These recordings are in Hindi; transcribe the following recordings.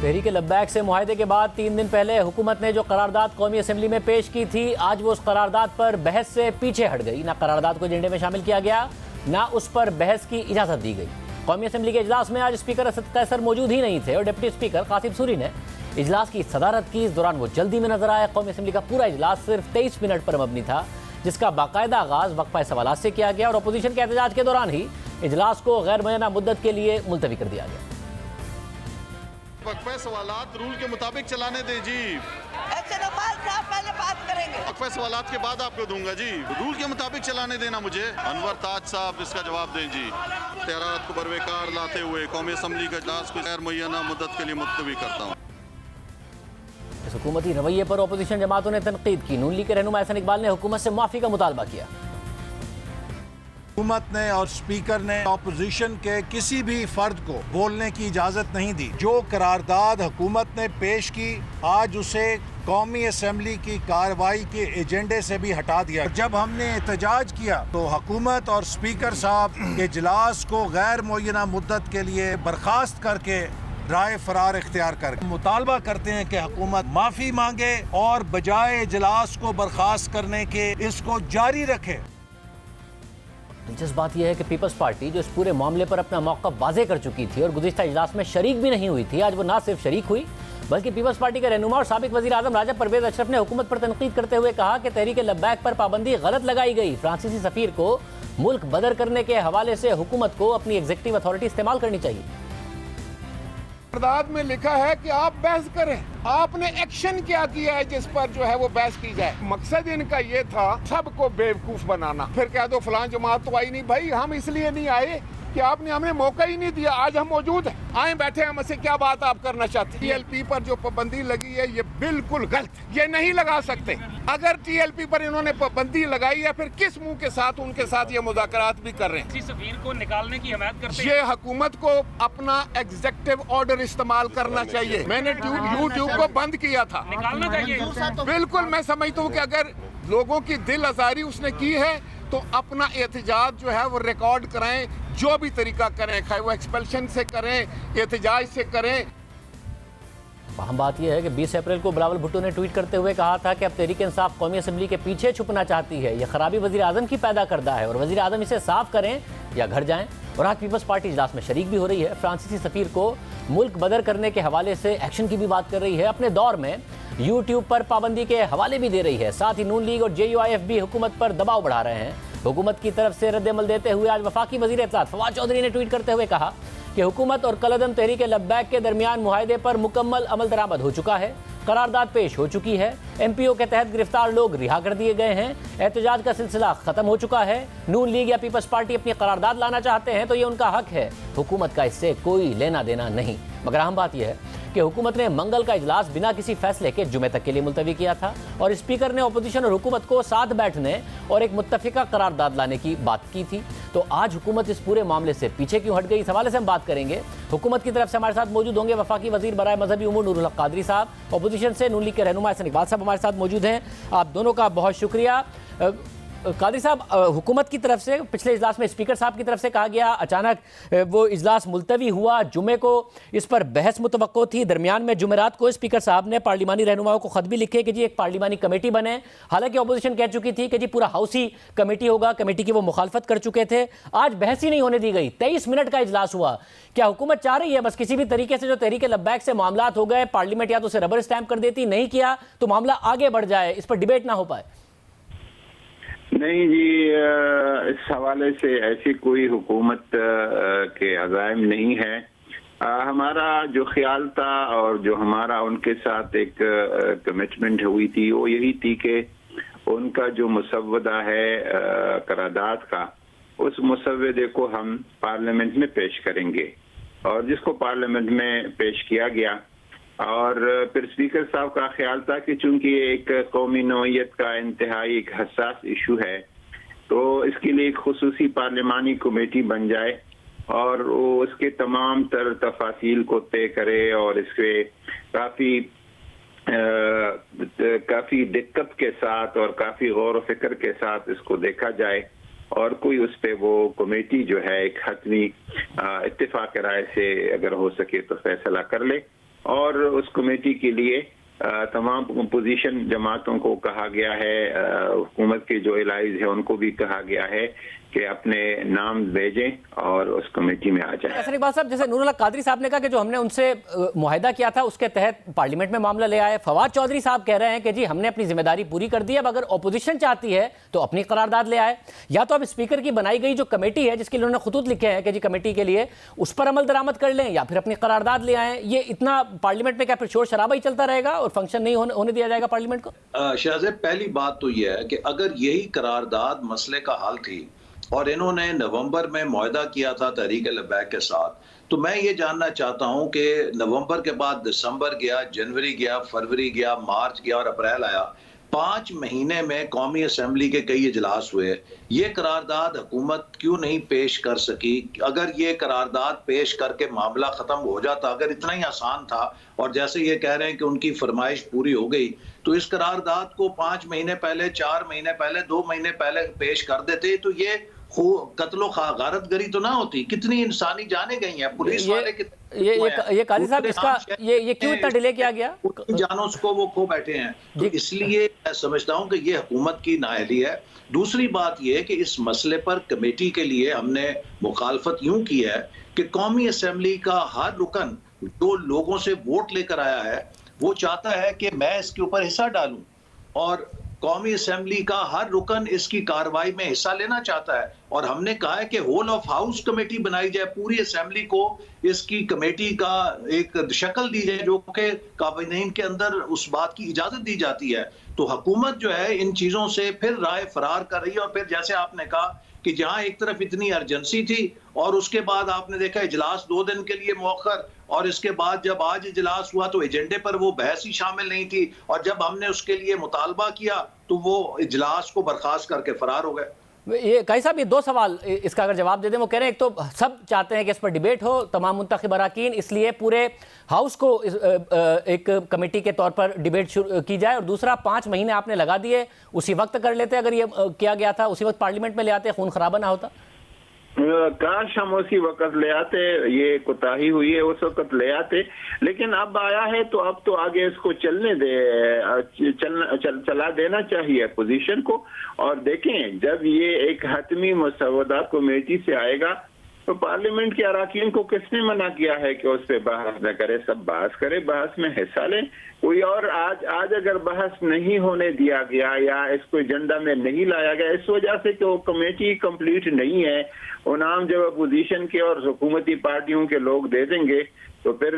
तहरीक लब्बैक से मुआहदे के बाद 3 दिन पहले हुकूमत ने जो करारदाद कौमी असम्बली में पेश की थी, आज वो उस करारदाद पर बहस से पीछे हट गई। ना करारदाद को एजेंडे में शामिल किया गया, ना उस पर बहस की इजाज़त दी गई। कौमी असम्बली के इजलास में आज स्पीकर असद कैसर मौजूद ही नहीं थे और डिप्टी स्पीकर कासिम सूरी ने इजलास की सदारत की। इस दौरान वो जल्दी में नजर आया। कौमी असम्बली का पूरा इजलास सिर्फ 23 मिनट पर मबनी था, जिसका बाकायदा आगाज वक्फा सवालात से किया गया और अपोजिशन के एहतजाज के दौरान ही इजलास को गैर मुय्यना मुद्दत के लिए मुलतवी कर दिया गया। वक्फा सवालात रूल के मुताबिक चलाने दें जी। ऐसे नवाज साहब पहले बात करेंगे। वक्फा सवालात के बाद आपको दूंगा जी। रूल के मुताबिक चलाने देना मुझे। अनवर ताज साहब इसका जवाब दें जी। तहरात को बरवेकार लाते हुए कौमी असम्बली का इजलास को गैर मुय्यना मुद्दत के लिए मुलतवी करता हूँ। इस हुकूमती रवैये पर अपोजिशन जमातों ने तनकीद की। नून लीग के रहनुमा एहसन इकबाल ने हुकूमत से माफी का मुतालबा किया। हुकूमत ने और स्पीकर ने अपोजिशन के किसी भी फर्द को बोलने की इजाजत नहीं दी। जो करारदाद हुकूमत ने पेश की, आज उसे कौमी असम्बली की कार्रवाई के एजेंडे से भी हटा दिया। जब हमने एहतजाज किया तो हुकूमत और स्पीकर साहब के इजलास को गैर मुय्यना मुद्दत के लिए बर्खास्त करके राय फरार इख्तियार कर मुतालबा करते हैं कि हुकूमत माफी मांगे और बजाय इजलास को बर्खास्त करने के इसको जारी रखे। दिलचस्प बात यह है कि पीपल्स पार्टी जो इस पूरे मामले पर अपना मौक़िफ़ वाज़ेह कर चुकी थी और गुज़िश्ता इजलास में शरीक भी नहीं हुई थी, आज वो ना सिर्फ शरीक हुई बल्कि पीपल्स पार्टी के रहनुमा और साबिक वज़ीर आज़म राजा परवेज़ अशरफ ने हुकूमत पर तनकीद करते हुए कहा कि तहरीक लब्बैक पर पाबंदी गलत लगाई गई। फ्रांसीसी सफ़ीर को मुल्क बदर करने के हवाले से हुकूमत को अपनी एग्जीक्यूटिव अथॉरिटी इस्तेमाल करनी चाहिए। करारदाद में लिखा है कि आप बहस करें, आपने एक्शन क्या किया है जिस पर जो है वो बहस की जाए। मकसद इनका ये था सबको बेवकूफ बनाना, फिर कह दो फलां जमात तो आई नहीं। भाई हम इसलिए नहीं आए कि आपने हमें मौका ही नहीं दिया। आज हम मौजूद हैं, आए बैठे हैं, हमसे क्या बात आप करना चाहते हैं। टीएलपी पर जो पाबंदी लगी है ये बिल्कुल गलत, ये नहीं लगा सकते। अगर टीएलपी पर इन्होंने पाबंदी लगाई है, फिर किस मुंह के साथ उनके साथ ये मुज़ाकरात भी कर रहे हैं। सफीर को निकालने की हिमायत करते हैं। ये हुकूमत को अपना एग्जीक्यूटिव ऑर्डर इस्तेमाल करना चाहिए। मैंने यूट्यूब को बंद किया था, निकालना चाहिए। बिल्कुल मैं समझता हूँ कि अगर लोगों की दिल आज़ारी उसने की है तो अपना एहतजाज जो है वो रिकॉर्ड कराएं, जो भी तरीका करें, चाहे वो एक्सपल्शन से करें, एहतजाज से करें। अहम बात यह है कि 20 अप्रैल को बिलावल भुट्टो ने ट्वीट करते हुए कहा था कि अब तहरीक इंसाफ कौमी असम्बली के पीछे छुपना चाहती है। यह खराबी वज़ीर आज़म की पैदा करदा है और वज़ीर आज़म इसे साफ करें या घर जाएं। और आज पीपल्स पार्टी इजलास में शरीक भी हो रही है। फ्रांसीसी सफ़ीर को मुल्क बदर करने के हवाले से एक्शन की भी बात कर रही है। अपने दौर में यूट्यूब पर पाबंदी के हवाले भी दे रही है। साथ ही नून लीग और JUIF भी हुकूमत पर दबाव बढ़ा रहे हैं। हुकूमत की तरफ से रद्द-ए-अमल देते हुए आज वफाकी वज़ीर इत्तलात फवाद चौधरी ने ट्वीट करते हुए कहा कि हुकूमत और कलअदम तहरीक लब्बैक के दरमियान मुआहदे पर मुकम्मल अमल दरामद हो चुका है। करारदाद पेश हो चुकी है। MPO के तहत गिरफ्तार लोग रिहा कर दिए गए हैं। एहतजाज का सिलसिला खत्म हो चुका है। नून लीग या पीपल्स पार्टी अपनी करारदाद लाना चाहते हैं तो ये उनका हक है। हुकूमत का इससे कोई लेना देना नहीं। मगर अहम बात यह है कि हुकूमत ने मंगल का इजलास बिना किसी फैसले के जुमे तक के लिए मुलतवी किया था और स्पीकर ने अपोजिशन और हुकूमत को साथ बैठने और एक मुत्तफिका करारदाद लाने की बात की थी। तो आज हुकूमत इस पूरे मामले से पीछे क्यों हट गई, इस हवाले से हम बात करेंगे। हुकूमत की तरफ से हमारे साथ मौजूद होंगे वफाकी वजीर बराए मजहबी उमूर नूरुल हक कादरी साहब, अपोजिशन से नून लीग के रहनुमा एहसन इकबाल साहब हमारे साथ मौजूद हैं। आप दोनों का बहुत शुक्रिया। कादरी साहब, हुकूमत की तरफ से पिछले इजलास में स्पीकर साहब की तरफ से कहा गया, अचानक वो इजलास मुलतवी हुआ, जुमे को इस पर बहस मुतवक्को थी। दरमियान में जुमेरात को स्पीकर साहब ने पार्लिमानी रहनुमाओं को ख़त भी लिखे कि जी एक पार्लिमानी कमेटी बने। हालांकि अपोजिशन कह चुकी थी कि जी पूरा हाउस ही कमेटी होगा, कमेटी की वो मुखालफत कर चुके थे। आज बहस ही नहीं होने दी गई, 23 मिनट का इजलास हुआ। क्या हुकूमत चाह रही है बस किसी भी तरीके से जो तहरीक लब्बैक से मामलात हो गए, पार्लियामेंट या तो उसे रबर स्टैम्प कर देती, नहीं किया तो मामला आगे बढ़ जाए, इस पर डिबेट ना हो पाए? नहीं जी, इस हवाले से ऐसी कोई हुकूमत के अज़ाइम नहीं है। हमारा जो ख्याल था और जो हमारा उनके साथ एक कमिटमेंट हुई थी वो यही थी कि उनका जो मुसव्वदा है करारदाद का, उस मुसव्वदे को हम पार्लियामेंट में पेश करेंगे और जिसको पार्लियामेंट में पेश किया गया। और फिर स्पीकर साहब का ख्याल था कि चूंकि एक कौमी नौइयत का इंतहाई एक हसास इशू है तो इसके लिए एक खुसूसी पार्लिमानी कमेटी बन जाए और वो उसके तमाम तर तफासील को तय करे और इसके काफ़ी दिक्कत के साथ और काफ़ी गौर व फिक्र के साथ इसको देखा जाए और कोई उस पे वो कमेटी जो है एक हतमी इत्तेफाक राय से अगर हो सके तो फैसला कर ले। और उस कमेटी के लिए तमाम पोजीशन जमातों को कहा गया है, हुकूमत के जो एलाइज है उनको भी कहा गया है कि अपने नाम भेजें और उस कमेटी में आ जाए। ऐसा इकबाल साहब, जैसे नूरुल्लाह कादरी साहब ने कहा कि जो हमने उनसे मुआहिदा किया था उसके तहत पार्लियामेंट में मामला ले आए। फवाद चौधरी साहब कह रहे हैं कि जी हमने अपनी जिम्मेदारी पूरी कर दी है, अब अगर ऑपोजिशन चाहती है तो अपनी करारदाद ले आए, या तो अब स्पीकर की बनाई गई जो कमेटी है जिसके लिए उन्होंने खुतूत लिखे हैं कि जी कमेटी के लिए उस पर अमल दरामद कर लें, या फिर अपनी करारदाद ले आए। ये इतना पार्लियामेंट में क्या फिर शोर शराबा ही चलता रहेगा और फंक्शन नहीं होने दिया जाएगा पार्लियामेंट को? शाहजेब, पहली बात तो यह है कि अगर यही करारदाद मसले का हल थी और इन्होंने नवंबर में मुआहदा किया था तहरीक लब्बैक के साथ, तो मैं ये जानना चाहता हूं कि नवंबर के बाद दिसंबर गया, जनवरी गया, फरवरी गया, मार्च गया और अप्रैल आया, 5 महीने में कौमी असम्बली के कई इजलास हुए। ये करारदाद हुकूमत क्यों नहीं पेश कर सकी? अगर ये करारदाद पेश करके मामला खत्म हो जाता, अगर इतना ही आसान था और जैसे ये कह रहे हैं कि उनकी फरमाइश पूरी हो गई, तो इस करारदाद को 5 महीने पहले, 4 महीने पहले, 2 महीने पहले पेश कर देते तो ये कत्लो गारतगरी तो ना होती। कितनी इंसानी जाने गई हैं, पुलिस वाले ये काजी साहब, इसका ये क्यों इतना डिले किया गया? जानों को वो खो बैठे हैं, तो इसलिए मैं समझता हूं कि ये हुकूमत की नाअहली है। दूसरी बात ये है कि इस मसले पर कमेटी के लिए हमने मुखालफत यूं की है कि कौमी असम्बली का हर रुकन जो लोगों से वोट लेकर आया है वो चाहता है कि मैं इसके ऊपर हिस्सा डालूं, और कौमी असम्बली का हर रुकन इसकी कार्रवाई में हिस्सा लेना चाहता है। और हमने कहा है कि होल ऑफ हाउस कमेटी बनाई जाए, पूरी असम्बली को इसकी कमेटी का एक शक्ल दी जाए जो कि कानून के अंदर उस बात की इजाजत दी जाती है। तो हुकूमत जो है इन चीजों से फिर राय फरार कर रही है, और फिर जैसे आपने कहा कि जहां एक तरफ इतनी अर्जेंसी थी और उसके बाद आपने देखा इजलास 2 दिन के लिए मौखर, और इसके बाद जब आज इजलास हुआ तो एजेंडे पर वो बहस ही शामिल नहीं थी, और जब हमने उसके लिए मुतालबा किया तो वो इजलास को बर्खास्त करके फरार हो गए। ये काजी साहब, ये 2 सवाल इसका अगर जवाब दे दें। वो कह रहे हैं एक तो सब चाहते हैं कि इस पर डिबेट हो, तमाम मुंतखब अराकीन, इसलिए पूरे हाउस को एक कमेटी के तौर पर डिबेट की जाए, और दूसरा 5 महीने आपने लगा दिए, उसी वक्त कर लेते, अगर ये किया गया था उसी वक्त पार्लियामेंट में ले आते, खून खराबा ना होता। काश हम उसी वक्त ले आते, ये कोताही हुई है उस वक्त ले आते, लेकिन अब आया है तो अब तो आगे इसको चलने दे, चला देना चाहिए पोजीशन को। और देखें जब ये एक हतमी मसवदा कमेटी से आएगा तो पार्लियामेंट के अराकीन को किसने मना किया है कि उस पर बहस न करे? सब बहस करे, बहस में हिस्सा लें। कोई और आज अगर बहस नहीं होने दिया गया या इसको एजेंडा में नहीं लाया गया इस वजह से कि वो कमेटी कंप्लीट नहीं है, वो नाम जब अपोजिशन के और हुकूमती पार्टियों के लोग दे देंगे तो फिर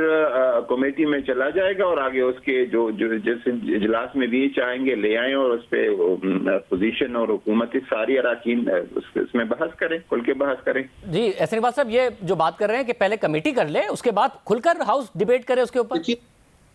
कमेटी में चला जाएगा, और आगे उसके जो जिस इजलास में भी चाहेंगे ले आए और उस पर अपोजिशन और हुकूमत सारी अराकीन इसमें बहस करें, खुल के बहस करें। जी एहसन इकबाल साहब, ये जो बात कर रहे हैं कि पहले कमेटी कर ले, उसके बाद खुलकर हाउस डिबेट करे उसके ऊपर।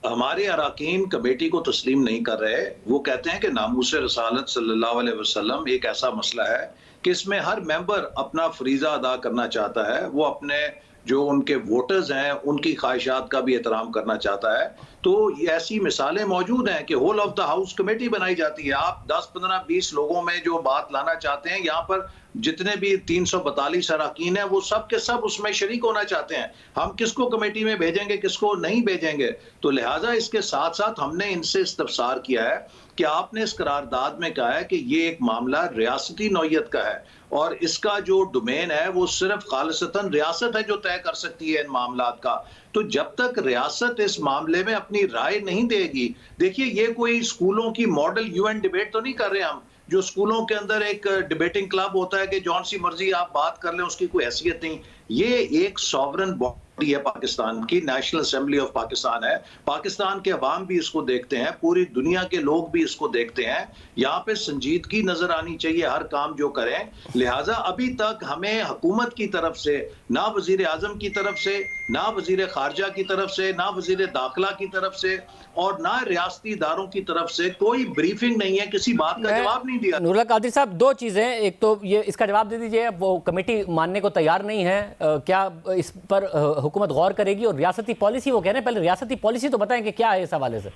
हमारे अराकीन कमेटी को तस्लीम नहीं कर रहे। वो कहते हैं कि नामूस रसालत सल्लल्लाहु अलैहि वसल्लम एक ऐसा मसला है कि इसमें हर मेंबर अपना फरीजा अदा करना चाहता है, वो अपने जो उनके वोटर्स हैं उनकी ख्वाहिशात का भी एहतराम करना चाहता है। तो ऐसी मिसालें मौजूद हैं कि whole of the house committee बनाई जाती है। आप 10, 15, 20 लोगों में जो बात लाना चाहते हैं, यहाँ पर जितने भी 342 अराकीन हैं वो सब के सब उसमें शरीक होना चाहते हैं। हम किसको कमेटी में भेजेंगे, किसको नहीं भेजेंगे? तो लिहाजा इसके साथ साथ हमने इनसे इस्तफसार किया है कि आपने इस करारदाद में कहा है कि ये एक मामला रियासती नौयत का है और इसका जो डोमेन है वो सिर्फ खालिसतन रियासत है जो तय कर सकती है इन मामलात का। तो जब तक रियासत इस मामले में अपनी राय नहीं देगी, देखिए ये कोई स्कूलों की मॉडल यूएन डिबेट तो नहीं कर रहे हम, जो स्कूलों के अंदर एक डिबेटिंग क्लब होता है कि जौन सी मर्जी आप बात कर लें, उसकी कोई हैसियत नहीं। ये एक सॉवरन बॉडी है पाकिस्तान की, नेशनल असेंबली ऑफ पाकिस्तान है। पाकिस्तान के अवाम भी इसको देखते हैं, पूरी दुनिया के लोग भी इसको देखते हैं। यहाँ पे संजीदगी नजर आनी चाहिए हर काम जो करें। लिहाजा अभी तक हमें हुकूमत की तरफ से, ना वजीर आजम की तरफ से, ना वजीर खारजा की तरफ से, ना वजीर दाखिला की तरफ से और ना रियासती इदारों की तरफ से कोई ब्रीफिंग नहीं है, किसी बात का जवाब नहीं दिया। नूरुल्लाह कादरी साहब, 2 चीजें, एक तो ये इसका जवाब दे दीजिए, वो कमेटी मानने को तैयार नहीं है, क्या इस पर हुकूमत गौर करेगी? और रियासती पॉलिसी, वो कह रहे हैं पहले रियासती पॉलिसी तो बताएं कि क्या है इस हवाले से।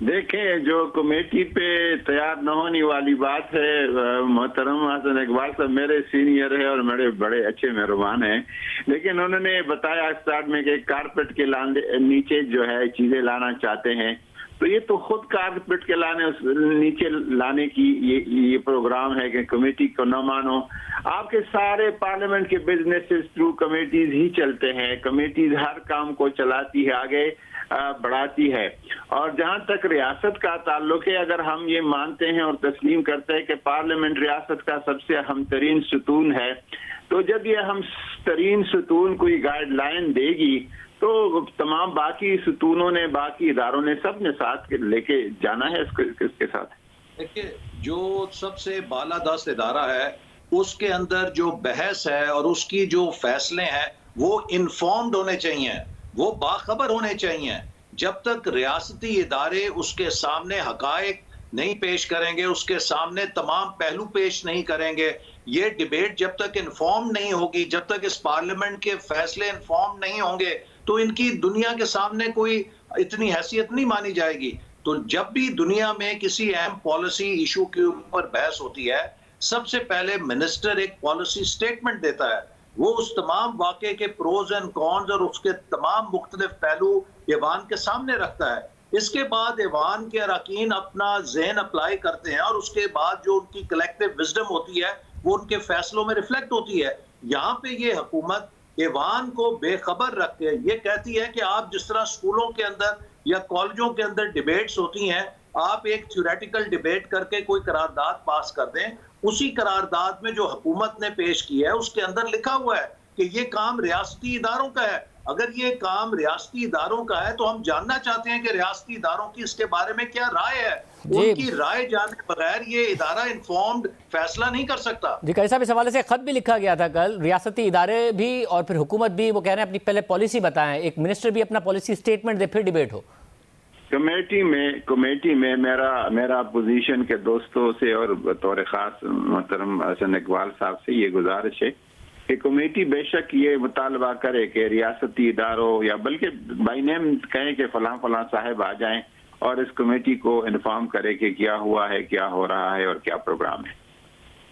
देखें, जो कमेटी पे तैयार न होने वाली बात है, मोहतरम हसन इकबाल साहब मेरे सीनियर है और मेरे बड़े अच्छे मेहरबान हैं, लेकिन उन्होंने बताया स्टार्ट में कि कारपेट के नीचे जो है चीजें लाना चाहते हैं, तो ये तो खुद कारपेट के नीचे लाने की ये प्रोग्राम है कि कमेटी को न मानो। आपके सारे पार्लियामेंट के बिजनेसेस थ्रू कमेटीज ही चलते हैं, कमेटीज हर काम को चलाती है, आगे बढ़ाती है। और जहां तक रियासत का ताल्लुक है, अगर हम ये मानते हैं और तस्लीम करते हैं कि पार्लियामेंट रियासत का सबसे अहम तरीन सुतून है, तो जब ये अहम तरीन सुतून कोई गाइडलाइन देगी तो तमाम बाकी सुतूनों ने, बाकी इदारों ने, सब ने साथ लेके जाना है इसके साथ। देखिए, जो सबसे बालादस्त इदारा है उसके अंदर जो बहस है और उसकी जो फैसले हैं वो इन्फॉर्म्ड होने चाहिए, वो बाखबर होने चाहिए। जब तक रियासती इदारे उसके सामने हकायक नहीं पेश करेंगे, उसके सामने तमाम पहलू पेश नहीं करेंगे, ये डिबेट जब तक इन्फॉर्म नहीं होगी, जब तक इस पार्लियामेंट के फैसले इन्फॉर्म नहीं होंगे, तो इनकी दुनिया के सामने कोई इतनी हैसियत नहीं मानी जाएगी। तो जब भी दुनिया में किसी अहम पॉलिसी इशू के ऊपर बहस होती है, सबसे पहले मिनिस्टर एक पॉलिसी स्टेटमेंट देता है, वो उस तमाम वाक़े के प्रोज एंड कॉन्स और उसके तमाम मुख्तलिफ पहलू ईवान के सामने रखता है। इसके बाद ईवान के अरकान अपना ज़हन अप्लाई करते हैं और उसके बाद जो उनकी कलेक्टिव विजडम होती है वो उनके फैसलों में रिफ्लेक्ट होती है। यहाँ पे ये हुकूमत ईवान को बेखबर रख के ये कहती है कि आप जिस तरह स्कूलों के अंदर या कॉलेजों के अंदर डिबेट्स होती हैं, आप एक थ्योरेटिकल डिबेट करके कोई करारदाद पास कर दें, उसी करारदाद में जो हुकूमत ने पेश की है उसके अंदर लिखा हुआ है कि ये काम रियासती इदारों का है। अगर ये काम रियासती इदारों का है तो हम जानना चाहते हैं कि रियासती इदारों की इसके बारे में क्या राय है। उनकी राय जाने बगैर ये इदारा इन्फॉर्म्ड फैसला नहीं कर सकता। जी, कई साहब, इस हवाले से खत भी लिखा गया था कल, रियासती इदारे भी और फिर हुकूमत भी, वो कह रहे हैं अपनी पहले पॉलिसी बताएं, एक मिनिस्टर भी अपना पॉलिसी स्टेटमेंट दे, फिर डिबेट हो। कमेटी में मेरा पोजीशन के दोस्तों से और बतौर खास मोहतरम हसन इकबाल साहब से ये गुजारिश है कि कमेटी बेशक ये मुतालबा करे कि रियासती इदारों या बल्कि बाई नेम कहें कि फलां साहब आ जाएं और इस कमेटी को इन्फॉर्म करे कि क्या हुआ है, क्या हो रहा है और क्या प्रोग्राम है।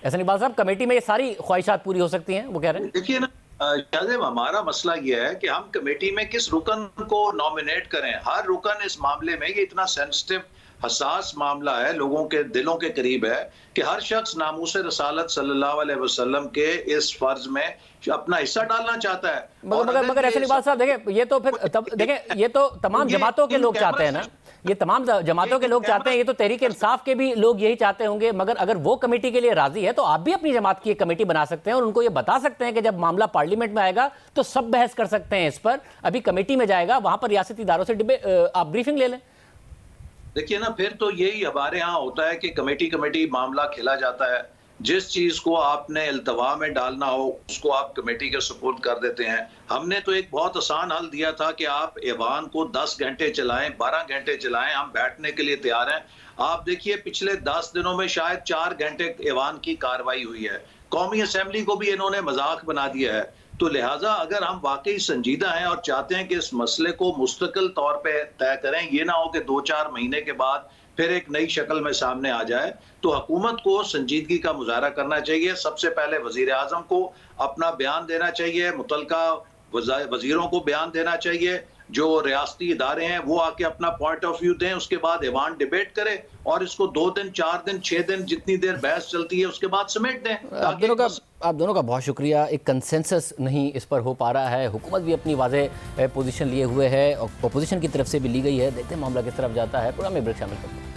हसन इकबाल साहब, कमेटी में ये सारी ख्वाहिशात पूरी हो सकती हैं, वो कह रहे हैं। देखिए ना शाहजेब, हमारा मसला यह है कि हम कमेटी में किस रुकन को नॉमिनेट करें। हर रुकन इस मामले में, ये इतना सेंसिटिव हसास मामला है, लोगों के दिलों के करीब है कि हर शख्स नामूस रसालत सल्लल्लाहु अलैहि वसल्लम के इस फर्ज में अपना हिस्सा डालना चाहता है। मगर हसन इकबाल साहब, देखें, ये तो फिर देखें, ये तो तमाम जमातों के लोग चाहते हैं ना, ये तमाम जमातों के लोग चाहते हैं, ये तो तहरीक इंसाफ के भी लोग यही चाहते होंगे। मगर अगर वो कमेटी के लिए राजी है तो आप भी अपनी जमात की एक कमेटी बना सकते हैं और उनको ये बता सकते हैं कि जब मामला पार्लियामेंट में आएगा तो सब बहस कर सकते हैं इस पर। अभी कमेटी में जाएगा, वहां पर रियासती इदारों से आप ब्रीफिंग ले लें। देखिए ना, फिर तो यही हमारे यहाँ होता है कि कमेटी मामला खेला जाता है। जिस चीज को आपने इल्तवा में डालना हो उसको आप कमेटी के सुपुर्द कर देते हैं। हमने तो एक बहुत आसान हल दिया था कि आप ऐवान को 10 घंटे चलाएं, 12 घंटे चलाएं, हम बैठने के लिए तैयार हैं। आप देखिए, पिछले 10 दिनों में शायद 4 घंटे ऐवान की कार्रवाई हुई है। कौमी असम्बली को भी इन्होंने मजाक बना दिया है। तो लिहाजा अगर हम वाकई संजीदा हैं और चाहते हैं कि इस मसले को मुस्तकिल तौर पे तय करें, ये ना हो कि 2-4 महीने के बाद फिर एक नई शक्ल में सामने आ जाए, तो हुकूमत को संजीदगी का मुजाहरा करना चाहिए। सबसे पहले वजीर आजम को अपना बयान देना चाहिए, मुतलका वजीरों को बयान देना चाहिए, जो रियासती इदारे हैं वो आके अपना पॉइंट ऑफ व्यू दें, उसके बाद ऐवान डिबेट करे और इसको 2 दिन, 4 दिन, 6 दिन, जितनी देर बहस चलती है उसके बाद समेट दें। आप दोनों का बहुत शुक्रिया। एक कंसेंसस नहीं इस पर हो पा रहा है, हुकूमत भी अपनी वाज़ेह पोजीशन लिए हुए है और अपोजिशन की तरफ से भी ली गई है। देखते हैं मामला किस तरफ जाता है। प्रोग्राम में ब्रेक शामिल करते हैं।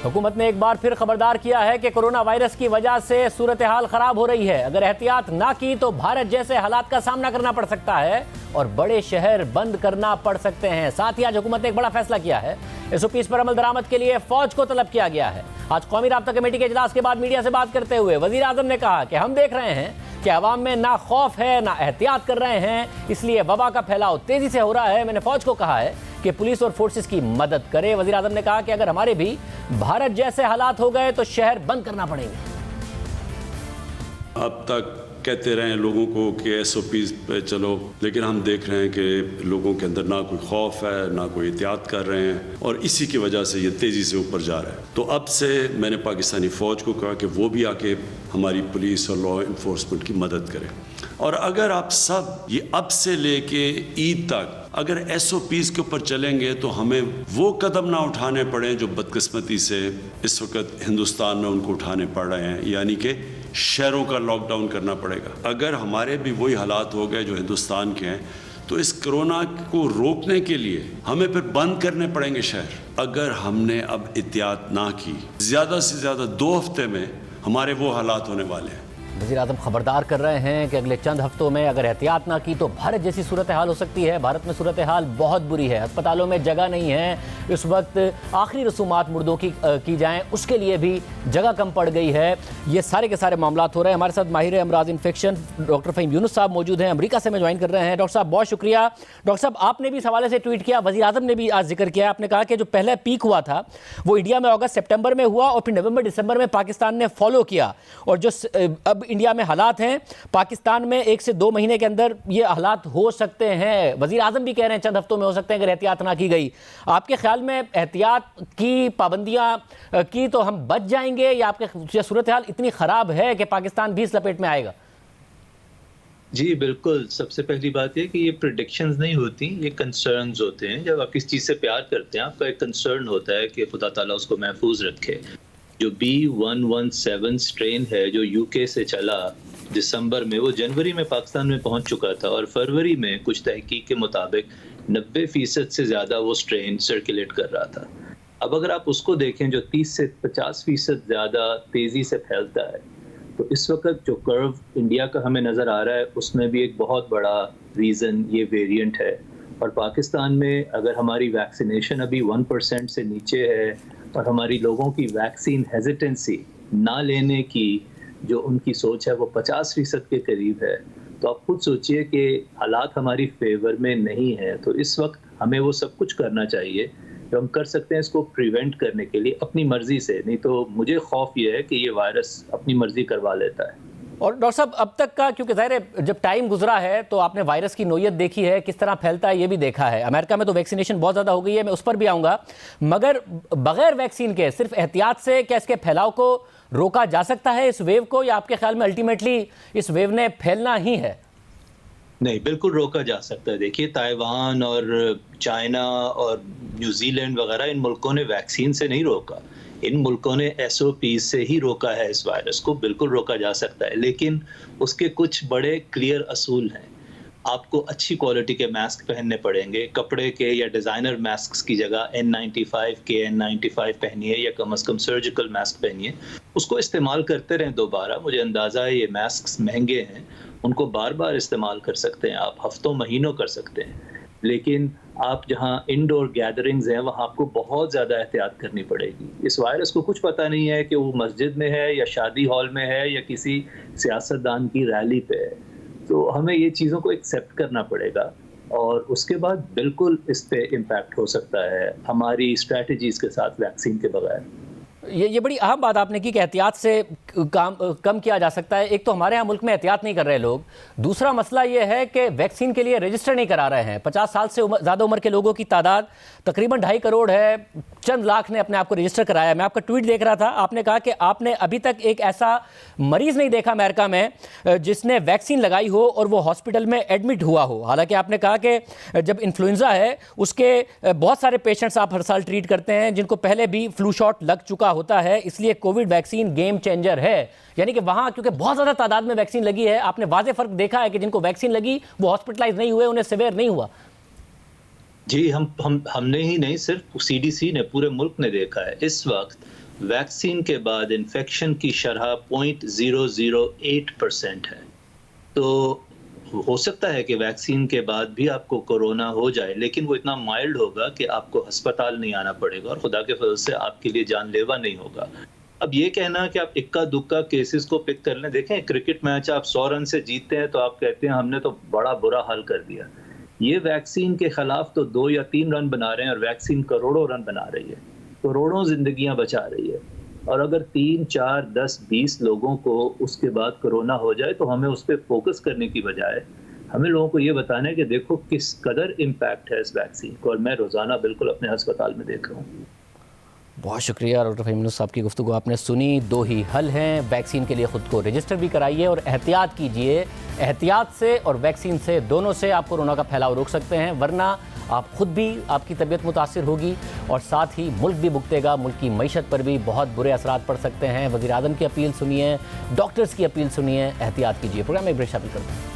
हुकूमत ने एक बार फिर खबरदार किया है कि कोरोना वायरस की वजह से सूरत हाल खराब हो रही है। अगर एहतियात ना की तो भारत जैसे हालात का सामना करना पड़ सकता है और बड़े शहर बंद करना पड़ सकते हैं। साथ ही आज हुकूमत ने एक बड़ा फैसला किया है। SOPs पर अमल दरामद के लिए फौज को तलब किया गया है। आज कौमी राब्ता कमेटी के इजलास के बाद मीडिया से बात करते हुए वजीर आजम ने कहा कि हम देख रहे हैं कि अवाम में ना खौफ है ना एहतियात कर रहे हैं, इसलिए वबा का फैलाव तेजी से हो रहा है। मैंने फौज को कहा है कि पुलिस और फोर्सेस की मदद करे। वजीर आजम ने कहा कि अगर हमारे भी भारत जैसे हालात हो गए तो शहर बंद करना पड़ेंगे। अब तक कहते रहे लोगों को कि SOPs पे चलो, लेकिन हम देख रहे हैं कि लोगों के अंदर ना कोई खौफ है, ना कोई एहतियात कर रहे हैं, और इसी की वजह से ये तेज़ी से ऊपर जा रहा है। तो अब से मैंने पाकिस्तानी फ़ौज को कहा कि वो भी आके हमारी पुलिस और लॉ इन्फोर्समेंट की मदद करें। और अगर आप सब ये अब से लेके ईद तक अगर SOPs के ऊपर चलेंगे तो हमें वो कदम ना उठाने पड़े जो बदकिस्मती से इस वक्त हिंदुस्तान में उनको उठाने पड़ रहे हैं, यानी कि शहरों का लॉकडाउन करना पड़ेगा। अगर हमारे भी वही हालात हो गए जो हिंदुस्तान के हैं तो इस कोरोना को रोकने के लिए हमें फिर बंद करने पड़ेंगे शहर। अगर हमने अब एहतियात ना की, ज़्यादा से ज़्यादा 2 हफ्ते में हमारे वो हालात होने वाले हैं। वज़ीर आज़म खबरदार कर रहे हैं कि अगले चंद हफ्तों में अगर एहतियात ना की तो भारत जैसी सूरत हाल हो सकती है। भारत में सूरत हाल बहुत बुरी है, अस्पतालों में जगह नहीं है, इस वक्त आखिरी रसूमात मुर्दों की जाएँ उसके लिए भी जगह कम पड़ गई है। ये सारे के सारे मामलात हो रहे हैं। हमारे साथ माहिर अमराज इन्फेक्शन डॉक्टर फ़हीम यूनुस साहब मौजूद हैं, अमरीका से मैं ज्वाइन कर रहे हैं। डॉक्टर साहब बहुत शुक्रिया। डॉक्टर साहब आपने भी इस हवाले से ट्वीट किया, वज़ीर आज़म ने भी आज जिक्र किया, आपने कहा कि जो पहले पीक हुआ था वो इंडिया में अगस्त सितंबर में हुआ और फिर नवंबर दिसंबर में पाकिस्तान ने फॉलो किया, और जो अब इंडिया में हालात हैं पाकिस्तान में 1 से 2 महीने के अंदर ये हालात हो सकते हैं। वज़ीर आज़म भी कह रहे हैं चंद हफ्तों में हो सकते हैं अगर एहतियात ना की गई। आपके ख्याल में एहतियात की पाबंदियां की तो हम बच जाएंगे, या आपके सूरत हाल इतनी ख़राब है कि पाकिस्तान भी इस लपेट में आएगा? जी बिल्कुल, सबसे पहली बात यह कि ये प्रेडिक्शंस नहीं होती, ये कंसर्न्स होते हैं। जब आप किसी चीज़ से प्यार करते हैं आपका एक कंसर्न होता है कि खुदा ताला उसको महफूज रखे। जो B117 स्ट्रेन है जो UK से चला दिसंबर में, वो जनवरी में पाकिस्तान में पहुंच चुका था और फरवरी में कुछ तहकीक के मुताबिक 90% से ज़्यादा वो स्ट्रेन सर्कुलेट कर रहा था। अब अगर आप उसको देखें जो 30 से 50% ज़्यादा तेज़ी से फैलता है, तो इस वक्त जो कर्व इंडिया का हमें नज़र आ रहा है उसमें भी एक बहुत बड़ा रीज़न ये वेरिएंट है। और पाकिस्तान में अगर हमारी वैक्सीनेशन अभी 1% से नीचे है और हमारी लोगों की वैक्सीन हेजिटेंसी ना लेने की जो उनकी सोच है वो 50% के करीब है, तो आप खुद सोचिए कि हालात हमारी फेवर में नहीं है। तो इस वक्त हमें वो सब कुछ करना चाहिए जो हम कर सकते हैं इसको प्रिवेंट करने के लिए अपनी मर्जी से, नहीं तो मुझे खौफ ये है कि ये वायरस अपनी मर्जी करवा लेता है। और डॉक्टर साहब अब तक का, क्योंकि ज़ाहिर है जब टाइम गुजरा है तो आपने वायरस की नोयत देखी है, किस तरह फैलता है ये भी देखा है। अमेरिका में तो वैक्सीनेशन बहुत ज़्यादा हो गई है, मैं उस पर भी आऊँगा, मगर बगैर वैक्सीन के सिर्फ एहतियात से क्या इसके फैलाव को रोका जा सकता है, इस वेव को, या आपके ख्याल में अल्टीमेटली इस वेव ने फैलना ही है? नहीं, बिल्कुल रोका जा सकता है। देखिए ताइवान और चाइना और न्यूजीलैंड वगैरह इन मुल्कों ने वैक्सीन से नहीं रोका, इन मुल्कों ने SOP से ही रोका है। इस वायरस को बिल्कुल रोका जा सकता है, लेकिन उसके कुछ बड़े क्लियर असूल हैं। आपको अच्छी क्वालिटी के मास्क पहनने पड़ेंगे, कपड़े के या डिज़ाइनर मास्क की जगह N95 के N95 पहनिए या कम से कम सर्जिकल मास्क पहनिए, उसको इस्तेमाल करते रहें दोबारा। मुझे अंदाज़ा है ये मास्क महंगे हैं, उनको बार बार इस्तेमाल कर सकते हैं आप, हफ्तों महीनों कर सकते हैं, लेकिन आप जहां इंडोर गैदरिंग्स हैं वहां आपको बहुत ज़्यादा एहतियात करनी पड़ेगी। इस वायरस को कुछ पता नहीं है कि वो मस्जिद में है या शादी हॉल में है या किसी सियासतदान की रैली पे है, तो हमें ये चीज़ों को एक्सेप्ट करना पड़ेगा और उसके बाद बिल्कुल इस पे इम्पैक्ट हो सकता है हमारी स्ट्रैटेजीज़ के साथ वैक्सीन के बगैर। ये बड़ी अहम बात आपने की कि एहतियात से कम किया जा सकता है। एक तो हमारे यहाँ मुल्क में एहतियात नहीं कर रहे लोग, दूसरा मसला ये है कि वैक्सीन के लिए रजिस्टर नहीं करा रहे हैं। 50 साल से ज़्यादा उम्र के लोगों की तादाद तकरीबन 2.5 करोड़ है, चंद लाख ने अपने आप को रजिस्टर कराया। मैं आपका ट्वीट देख रहा था, आपने कहा कि आपने अभी तक एक ऐसा मरीज़ नहीं देखा अमेरिका में जिसने वैक्सीन लगाई हो और वो हॉस्पिटल में एडमिट हुआ हो। हालांकि आपने कहा कि जब इन्फ्लुएंजा है उसके बहुत सारे पेशेंट्स आप हर साल ट्रीट करते हैं जिनको पहले भी फ्लू शॉट लग चुका होता है, इसलिए कोविड वैक्सीन गेम चेंजर है। यानी कि वहां क्योंकि बहुत ज़्यादा तादाद में वैक्सीन लगी है, आपने वाज़े फ़र्क देखा है कि जिनको वैक्सीन लगी वो हॉस्पिटलाइज नहीं हुए, उन्हें सिवियर नहीं हुआ। जी, हमने ही नहीं, सिर्फ CDC ने, पूरे मुल्क ने देखा है। इस वक्त वैक्सीन के बाद इन्फेक्शन की शरह 0.008% है। तो हो सकता है कि वैक्सीन के बाद भी आपको कोरोना हो जाए, लेकिन वो इतना माइल्ड होगा कि आपको अस्पताल नहीं आना पड़ेगा और खुदा के फजल से आपके लिए जानलेवा नहीं होगा। अब ये कहना कि आप इक्का दुक्का केसेस को पिक कर लें, देखें क्रिकेट मैच आप 100 रन से जीतते हैं तो आप कहते हैं हमने तो बड़ा बुरा हाल कर दिया। ये वैक्सीन के खिलाफ तो 2 या 3 रन बना रहे हैं और वैक्सीन करोड़ों रन बना रही है, करोड़ों जिंदगियां बचा रही है। और अगर 3, 4, 10, 20 लोगों को उसके बाद कोरोना हो जाए तो हमें उस पर फोकस करने की बजाय हमें लोगों को ये बताना है कि देखो किस कदर इम्पैक्ट है इस वैक्सीन को, और मैं रोज़ाना बिल्कुल अपने अस्पताल में देख रहा हूँ। बहुत शुक्रिया डॉक्टर फ़हीम यूनुस साहब की गुफ्तगू आपने सुनी। 2 ही हल हैं, वैक्सीन के लिए ख़ुद को रजिस्टर भी कराइए और एहतियात कीजिए। एहतियात से और वैक्सीन से, दोनों से आप कोरोना का फैलाव रोक सकते हैं, वरना आप खुद भी, आपकी तबीयत मुतासिर होगी और साथ ही मुल्क भी भुगतेगा। मुल्क की मईशत पर भी बहुत बुरे असरात पड़ सकते हैं। वज़ीर आज़म की अपील सुनिए, डॉक्टर्स की अपील सुनिए, एहतियात कीजिए। प्रोग्राम में ब्रेक शामिल करते हैं।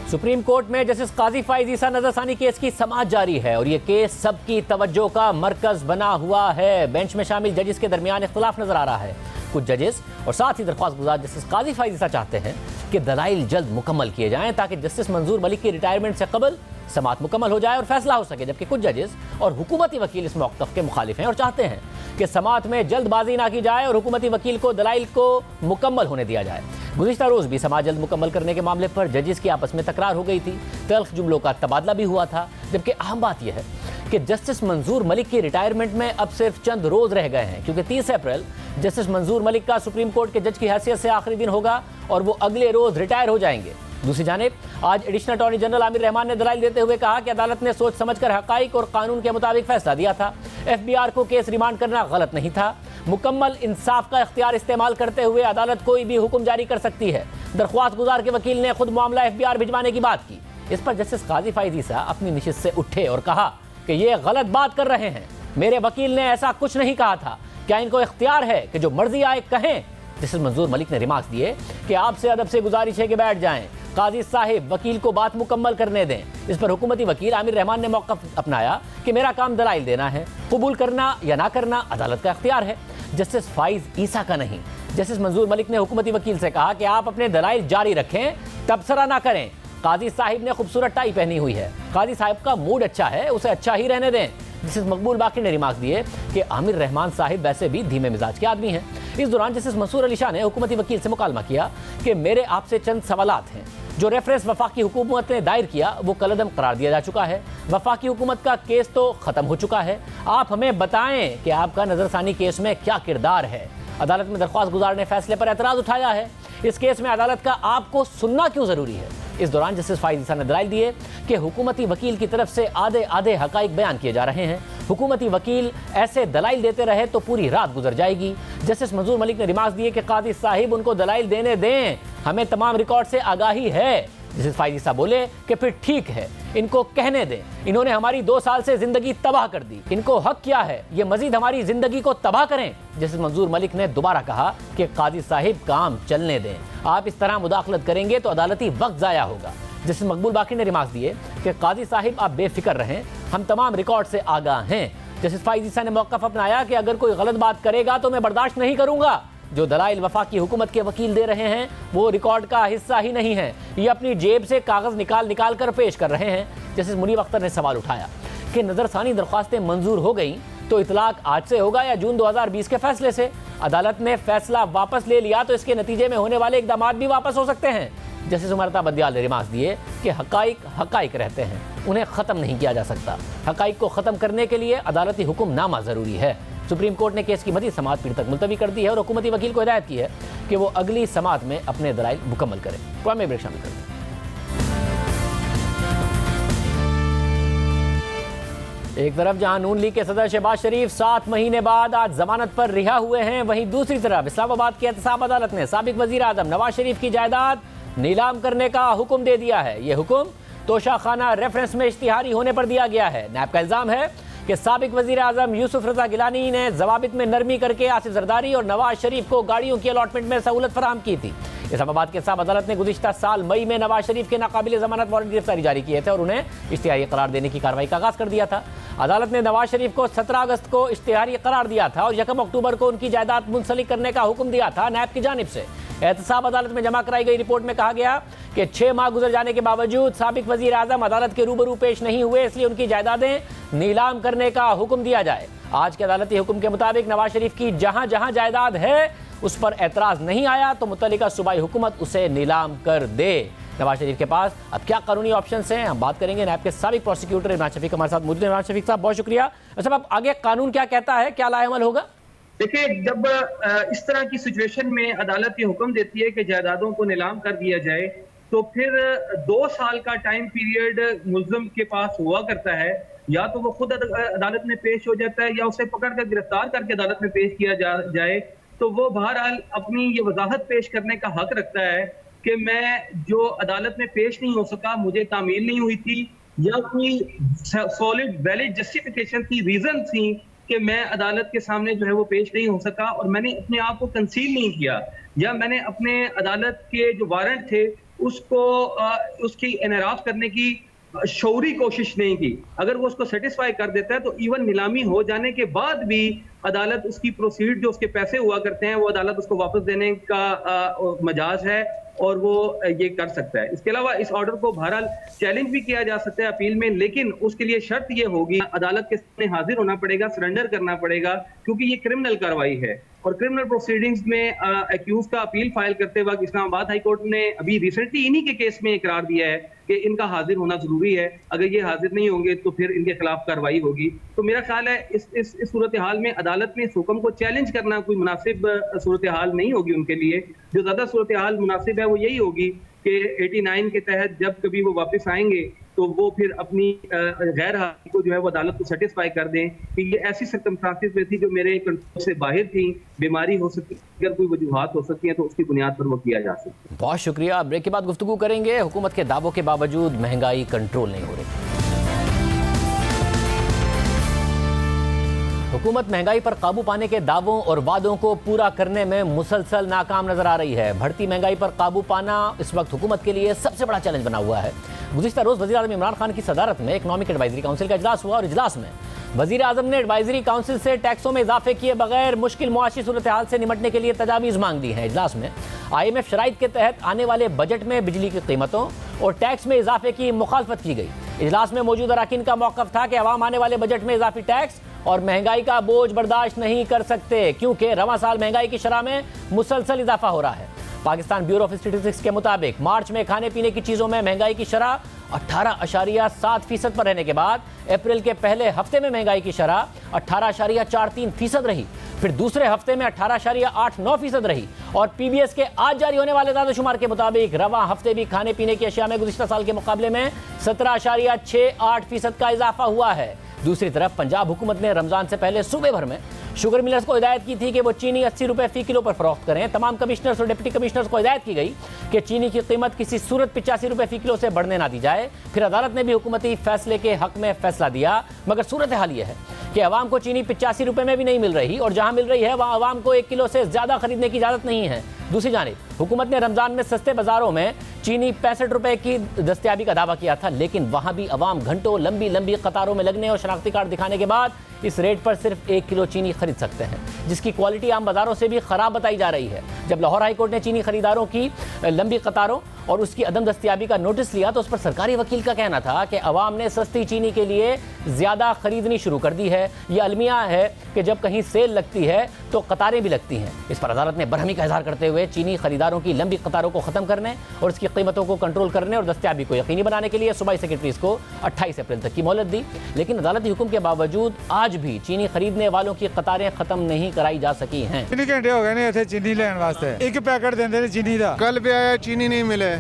सुप्रीम कोर्ट में जस्टिस काजी फाइज ईसा नजरसानी केस की समाअत जारी है और ये केस सबकी तवज्जो का मरकज बना हुआ है। बेंच में शामिल जजेस के दरमियान इख्तिलाफ नजर आ रहा है। कुछ जजेस और साथ ही दरख्वास्त गुजार जस्टिस काजी फाइज ईसा चाहते हैं कि दलाइल जल्द मुकम्मल किए जाएं ताकि जस्टिस मंजूर मलिक की रिटायरमेंट से कबल समाअत मुकम्मल हो जाए और फैसला हो सके। जबकि कुछ जजेस और हुकूमती वकील इस मौक़िफ़ के मुखालिफ हैं और चाहते हैं कि समाअत में जल्दबाजी ना की जाए और हुकूमती वकील को दलाइल को मुकम्मल होने दिया जाए। गुज़िश्ता रोज़ भी समाअत जल्द मुकम्मल करने के मामले पर जजेस की आपस में तकरार हो गई थी, तल्ख जुमलों का तबादला भी हुआ था। जबकि अहम बात यह है कि जस्टिस मंजूर मलिक की रिटायरमेंट में अब सिर्फ चंद रोज़ रह गए हैं, क्योंकि 30 अप्रैल जस्टिस मंजूर मलिक का सुप्रीम कोर्ट के जज की हैसियत से आखिरी दिन होगा और वो अगले रोज़ रिटायर हो जाएंगे। दूसरी जानिब आज additional attorney general Aamir Rahman ने दलाइल देते हुए कहा कि अदालत ने सोच समझकर हक़ाइक़ और कानून के मुताबिक फैसला दिया था। FBI को केस रिमांड करना गलत नहीं था। मुकम्मल इंसाफ का इख्तियार इस्तेमाल करते हुए अदालत कोई भी हुक्म जारी कर सकती है। दरख्वास्त गुजार के वकील ने खुद मामला FBI भिजवाने की बात की। इस पर जस्टिस काजी फाइज ईसा अपनी निशिस्त से उठे और कहा कि ये गलत बात कर रहे हैं, मेरे वकील ने ऐसा कुछ नहीं कहा था। क्या इनको इख्तियार है कि जो मर्जी आए कहें? जस्टिस मंजूर मलिक ने रिमार्क्स दिए कि आपसे अदब से गुजारिश है कि बैठ जाएं, काजी साहिब वकील को बात मुकम्मल करने दें। इस पर हुकूमती वकील आमिर रहमान ने मौक़िफ़ अपनाया कि मेरा काम दलाइल देना है, कबूल करना या ना करना अदालत का इख्तियार है, जस्टिस फाइज ईसा का नहीं। जस्टिस मंजूर मलिक ने हुकूमती वकील से कहा कि आप अपने दलाइल जारी रखें, तबसरा ना करें। काजी साहिब ने खूबसूरत टाई पहनी हुई है, काजी साहिब का मूड अच्छा है, उसे अच्छा ही रहने दें। जस्टिस मकबूल बाकी ने रिमार्क दिए कि आमिर रहमान साहिब वैसे भी धीमे मिजाज के आदमी हैं। इस दौरान जस्टिस मंसूर अली शाह ने हुकूमती वकील से मुकालमा किया कि मेरे आपसे चंद सवालात हैं। जो रेफरेंस वफाकी हुकूमत ने दायर किया वो कलअदम करार दिया जा चुका है। वफाकी हुकूमत का केस तो ख़त्म हो चुका है। आप हमें बताएं कि आपका नजरसानी केस में क्या किरदार है। अदालत में दरख्वास्त गुजार ने फैसले पर एतराज़ उठाया है। इस केस में अदालत का आपको सुनना क्यों ज़रूरी है? इस दौरान जस्टिस फाइज ईसा ने दलाइल दिए कि हुकूमती वकील की तरफ से आधे आधे हक़ाइक़ बयान किए जा रहे हैं। हुकूमती वकील ऐसे दलाइल देते रहे तो पूरी रात गुजर जाएगी। जस्टिस मंजूर मलिक ने रिमार्क्स दिए कि काजी साहिब उनको दलाइल देने दें, हमें तमाम रिकॉर्ड से आगाही है। जस्टिस फाइज ईसा बोले कि फिर ठीक है, इनको कहने दें, इन्होंने हमारी 2 साल से जिंदगी तबाह कर दी, इनको हक क्या है ये मजीद हमारी जिंदगी को तबाह करें। जस्टिस मंजूर मलिक ने दोबारा कहा कि काजी साहिब काम चलने दें, आप इस तरह मुदाखलत करेंगे तो अदालती वक्त ज़ाया होगा। जस्टिस मकबूल बाकी ने रिमार्क्स दिए कि काजी साहिब आप बेफिक्र रहें, हम तमाम रिकॉर्ड से आगाह हैं। जस्टिस फाइज ईसा ने मौक़िफ़ अपनाया कि अगर कोई गलत बात करेगा तो मैं बर्दाश्त नहीं करूँगा। जो दलाइल वफाकी हुकूमत के वकील दे रहे हैं वो रिकॉर्ड का हिस्सा ही नहीं है, ये अपनी जेब से कागज़ निकाल कर पेश कर रहे हैं। जस्टिस मुनीब अख्तर ने सवाल उठाया कि नज़रसानी दरख्वास्तें मंजूर हो गई तो इतलाक आज से होगा या जून 2020 के फैसले से? अदालत ने फैसला वापस ले लिया तो इसके नतीजे में होने वाले इक़दाम भी वापस हो सकते हैं। जस्टिस उमरता बदियाल ने रिमार्क्स दिए कि हक़ाइक़ रहते हैं, उन्हें ख़त्म नहीं किया जा सकता। हक़ाइक़ को ख़त्म करने के लिए अदालती हुक्मनामा ज़रूरी है। सुप्रीम कोर्ट ने केस की मज़ीद समाअत पीर तक मुलतवी कर दी है और हुकूमती वकील को हिदायत की है कि वो अगली समाअत में अपने दलाइल मुकम्मल करें। प्रोग्राम में ब्रेक शामिल करते हैं। एक तरफ जहां नून लीग के सदर शहबाज शरीफ 7 महीने बाद आज जमानत पर रिहा हुए हैं, वहीं दूसरी तरफ इस्लामाबाद की एहतसाब अदालत ने साबिक वजीर आजम नवाज शरीफ की जायदाद नीलाम करने का हुक्म दे दिया है। यह हुक्म तोशाखाना रेफरेंस में इश्तिहारी होने पर दिया गया है। नैब का इल्ज़ाम है कि साबिक वजीर आजम यूसुफ रजा गिलानी ने जवाबित में नरमी करके आसिफ जरदारी और नवाज शरीफ को गाड़ियों की अलॉटमेंट में सहूलत फराहम की थी। इस्लामाबाद के साथ अदालत ने गुज़िश्ता साल मई में नवाज शरीफ के नाकाबिल ज़मानत वारंट गिरफ्तारी जारी किए थे और उन्हें इश्तिहारी करार देने की कार्रवाई का आगाज़ कर दिया था। अदालत ने नवाज शरीफ को 17 अगस्त को इश्तिहारी करार दिया था और 1 अक्टूबर को उनकी जायदाद मुंसलिक करने का हुक्म दिया था नैब की जानिब से। एहतसाब अदालत में जमा कराई गई रिपोर्ट में कहा गया कि 6 माह गुजर जाने के बावजूद साबिक वजीर आजम अदालत के रूबरू पेश नहीं हुए, इसलिए उनकी जायदादें नीलाम करने का हुक्म दिया जाए। आज के अदालती हुक्म के मुताबिक नवाज शरीफ की जहां जहां जायदाद है उस पर एतराज़ नहीं आया तो मुतल्लिका सूबाई हुकूमत उसे नीलाम कर दे। नवाज शरीफ के पास अब क्या कानूनी ऑप्शंस हैं, हम बात करेंगे। नैब के साबिक प्रोसिक्यूटर इमरान शफीक हमारे साथ मौजूद हैं। इमरान शफीक साहब, बहुत शुक्रिया। अच्छा, अब आगे कानून क्या कहता है, क्या लाएअमल होगा? देखिए, जब इस तरह की सिचुएशन में अदालत ये हुक्म देती है कि जायदादों को नीलाम कर दिया जाए, तो फिर 2 साल का टाइम पीरियड मुल्ज़िम के पास हुआ करता है। या तो वो खुद अदालत में पेश हो जाता है या उसे पकड़कर गिरफ्तार करके अदालत में पेश किया जाए। तो वो बहरहाल अपनी ये वजाहत पेश करने का हक रखता है कि मैं जो अदालत में पेश नहीं हो सका, मुझे तामील नहीं हुई थी या कोई सॉलिड वैलिड जस्टिफिकेशन थी, रीजन थी कि मैं अदालत के सामने जो है वो पेश नहीं हो सका और मैंने अपने आप को कंसील नहीं किया, या मैंने अपने अदालत के जो वारंट थे उसको उसकी इनराफ करने की शौरी कोशिश नहीं की। अगर वो उसको सेटिस्फाई कर देता है तो इवन नीलामी हो जाने के बाद भी अदालत उसकी प्रोसीड जो उसके पैसे हुआ करते हैं वो अदालत उसको वापस देने का मजाज है और वो ये कर सकता है। इसके अलावा इस ऑर्डर को बहरहाल चैलेंज भी किया जा सकता है अपील में, लेकिन उसके लिए शर्त ये होगी अदालत के सामने हाजिर होना पड़ेगा, सरेंडर करना पड़ेगा, क्योंकि ये क्रिमिनल कार्रवाई है। और क्रिमिनल प्रोसीडिंग्स में एक्यूज का अपील फाइल करते वक्त इस्लामाबाद हाई कोर्ट ने अभी रिसेंटली इन्हीं के केस में इकरार दिया है कि इनका हाजिर होना जरूरी है। अगर ये हाजिर नहीं होंगे तो फिर इनके खिलाफ कार्रवाई होगी। तो मेरा ख्याल है इस सूरत हाल में अदालत में इस हुक्म को चैलेंज करना कोई मुनासिब सूरत हाल नहीं होगी उनके लिए। जो ज्यादा सूरत हाल मुनासिब है वो यही होगी कि 89 के तहत जब कभी वो वापस आएंगे तो वो फिर अपनी गैर हाजिरी को जो है वो अदालत को सेटिस्फाई कर दें कि ये ऐसी सर्कमस्टांसेस में थी जो मेरे कंट्रोल से बाहर थी, बीमारी हो सकती, अगर कोई वजूहात हो सकती हैं तो उसकी बुनियाद पर वो किया जा सकता है। बहुत शुक्रिया। ब्रेक के बाद गुफ्तगू करेंगे। हुकूमत के दावों के बावजूद महंगाई कंट्रोल नहीं हो रही। हुकूमत महंगाई पर काबू पाने के दावों और वादों को पूरा करने में मुसलसल नाकाम नजर आ रही है। बढ़ती महंगाई पर काबू पाना इस वक्त हुकूमत के लिए सबसे बड़ा चैलेंज बना हुआ है। गुज़िश्ता रोज़ वज़ीर आज़म इमरान खान की सदारत में इकनॉमिक एडवाइजरी काउंसिल का इजलास हुआ और इजलास में वज़ीर आज़म ने एडवाइजरी काउंसिल से टैक्सों में इजाफे किए बगैर मुश्किल मुआशी सूरत हाल से निपटने के लिए तजावीज़ मांग दी हैं। इजलास में IMF शराइत के तहत आने वाले बजट में बिजली की कीमतों और टैक्स में इजाफे की मुखालफत की गई। इजलास में मौजूद अरकान का मौक़िफ़ था कि अवाम आने वाले बजट में इजाफी टैक्स और महंगाई का बोझ बर्दाश्त नहीं कर सकते, क्योंकि रवां साल महंगाई की शरह में मुसलसल इजाफा हो रहा है। पाकिस्तान ब्यूरो ऑफ स्टैटिस्टिक्स के मुताबिक मार्च में खाने पीने की चीज़ों में महंगाई की शरह 18.7% पर रहने के बाद अप्रैल के पहले हफ्ते में महंगाई की शरह 18.43% रही, फिर दूसरे हफ्ते में 18.89% रही और PBS के आज जारी होने वाले दादोशुमार के मुताबिक रवां हफ्ते भी खाने पीने की अशिया में गुज़िश्ता साल के मुकाबले में 17.68% का इजाफा हुआ है। दूसरी तरफ पंजाब हुकूमत ने रमज़ान से पहले सूबे भर में शुगर मिलर्स को हिदायत की थी कि वो चीनी 80 रुपये फ़ी किलो पर फरोख्त करें। तमाम कमिश्नर्स और डिप्टी कमिश्नर्स को हिदायत की गई कि चीनी की कीमत किसी सूरत 85 रुपये फ़ी किलो से बढ़ने ना दी जाए। फिर अदालत ने भी हुकूमती फैसले के हक में फैसला दिया, मगर सूरत हाल ये है कि अवाम को चीनी 85 रुपये में भी नहीं मिल रही और जहाँ मिल रही है वहाँ अवाम को 1 किलो से ज़्यादा खरीदने की इजाज़त नहीं है। दूसरी जानिब हुकूमत ने रमज़ान में सस्ते बाज़ारों में चीनी 65 रुपये की दस्तयाबी का दावा किया था, लेकिन वहाँ भी अवाम घंटों लंबी लंबी कतारों में लगने और शनाख्ती कार्ड दिखाने के बाद इस रेट पर सिर्फ 1 किलो चीनी खरीद सकते हैं, जिसकी क्वालिटी आम बाज़ारों से भी ख़राब बताई जा रही है। जब लाहौर हाई कोर्ट ने चीनी खरीदारों की लंबी कतारों और उसकी अदम दस्तयाबी का नोटिस लिया तो उस पर सरकारी वकील का कहना था कि अवाम ने सस्ती चीनी के लिए ज़्यादा खरीदनी शुरू कर दी है। ये अलमिया है कि जब कहीं सेल लगती है तो कतारें भी लगती हैं। इस पर अदालत ने बरहमी का इजहार करते हुए चीनी खरीदारों की लंबी कतारों को ख़त्म करने और इसकी कीमतों को कंट्रोल करने और दस्तयाबी को यकीनी बनाने के लिए सूबाई सेक्रेटरीज को 28 अप्रैल तक की मोहलत दी। लेकिन अदालती हुक्म के बावजूद आज भी चीनी खरीदने वालों की कतारें खत्म नहीं कराई जा सकी हैं। घंटे हो गए इतने चीनी लेने वास्ते, एक पैकेट देंगे चीनी का। कल भी आया चीनी नहीं मिले,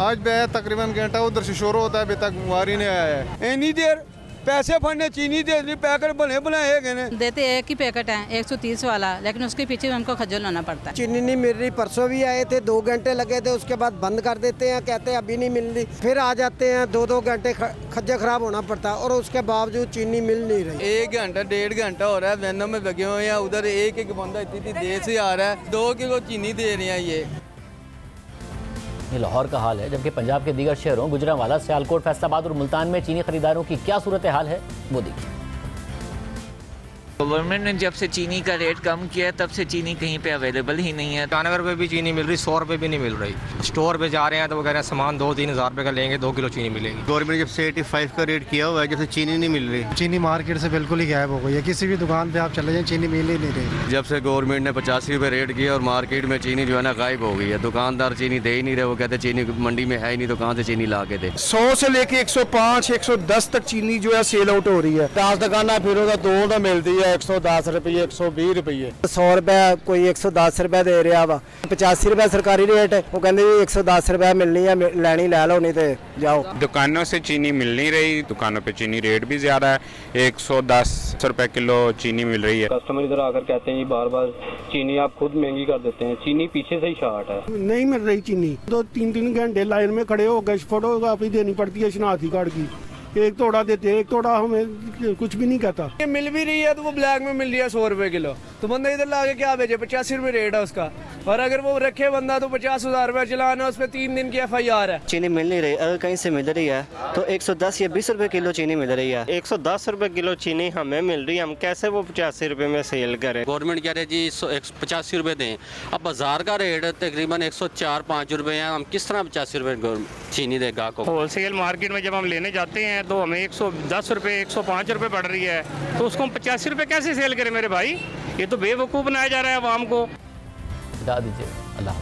आज भी आया तकरीबन घंटा, उधर से शोर होता है, अभी तक वारी नहीं आया है। इतनी देर पैसे फंडने चीनी दे पैकेट बने बनाए गए देते एक ही पैकेट है 130 वाला, लेकिन उसके पीछे उनको खज्जल होना पड़ता है। चीनी नहीं मिल रही, परसों भी आए थे 2 घंटे लगे थे, उसके बाद बंद कर देते हैं, कहते हैं अभी नहीं मिल रही, फिर आ जाते हैं 2-2 घंटे खज्जा खराब होना पड़ता है और उसके बावजूद चीनी मिल नहीं रही। 1 घंटा 1.5 घंटा हो रहा है, वैनों में लगे हुए हैं, उधर एक बंदा इतनी देर से आ रहा है, 2 किलो चीनी दे रहे हैं। ये लाहौर का हाल है, जबकि पंजाब के दीगर शहरों गुजरांवाला, सियालकोट, फैसलाबाद और मुल्तान में चीनी खरीदारों की क्या सूरत हाल है वो देखिए। गवर्नमेंट ने जब से चीनी का रेट कम किया है तब से चीनी कहीं पे अवेलेबल ही नहीं है। 98 रुपये भी चीनी मिल रही, 100 रुपये भी नहीं मिल रही। स्टोर पे जा रहे हैं तो वो कह रहे हैं सामान 2-3 हज़ार रुपये का लेंगे, 2 किलो चीनी मिलेगी। गवर्नमेंट जब से 85 का रेट किया हुआ है, जब से चीनी नहीं मिल रही। चीनी मार्केट से बिल्कुल ही गायब हो गई है, किसी भी दुकान पे आप चले जाएं चीनी मिल ही नहीं रही। जब से गवर्नमेंट ने 85 रुपये रेट किया और मार्केट में चीनी जो है ना गायब हो गई है। दुकानदार चीनी दे ही नहीं रहे, वो कहते चीनी मंडी में है ही नहीं तो कहाँ से चीनी ला के दे। 100 से लेके 105, 110 तक चीनी जो है सेल आउट हो रही है। 10 दुकाना फिर दो तो मिलती है 110 रुपये, 120 रुपये। 100 रुपए कोई 110 रुपए दे रहा वा, 85 रुपए सरकारी रेट है। वो कहते 110 रुपए मिलनी है, लैनी लै लो नहीं तो जाओ। दुकानों से चीनी मिल नहीं रही, दुकानों पे चीनी रेट भी ज्यादा है, 110 रुपए किलो चीनी मिल रही है। कस्टमर इधर आकर कहते हैं बार बार चीनी आप खुद महंगी कर देते हैं, चीनी पीछे से ही शार्ट है। नहीं मिल रही चीनी, 2-3 घंटे लाइन में खड़े हो गए, फोटोकॉपी देनी पड़ती है शनाख्ती कार्ड की। एक तोड़ा देते हैं, एक तोड़ा हमें कुछ भी नहीं कहता। ये मिल भी रही है तो वो ब्लैक में मिल रही है 100 रुपये किलो, तो बंदा इधर ला के क्या बेचे, 85 रुपये रेट है उसका। और अगर वो रखे बंदा तो 50,000 रुपये चलाना, उस पर 3 दिन की FIR है। चीनी मिल नहीं रही, अगर कहीं से मिल रही है तो 110 या 20 रुपए किलो चीनी मिल रही है। 110 रुपए किलो चीनी हमें मिल रही है, हम कैसे वो 85 रुपए में सेल करें। गवर्नमेंट कह रहे जी 85 रुपये दें, अब बाजार का रेट तकरीबन 104-5 रुपये है, हम किस तरह 85 रुपये चीनी दे गाहक को। होलसेल मार्केट में जब हम लेने जाते हैं तो हमें 110 रुपये 105 रुपये पड़ रही है, तो उसको हम 85 रुपये कैसे सेल करें मेरे भाई। ये तो बेवकूफ़ बनाया जा रहा है आवाम को। बता दीजिए। अल्लाह।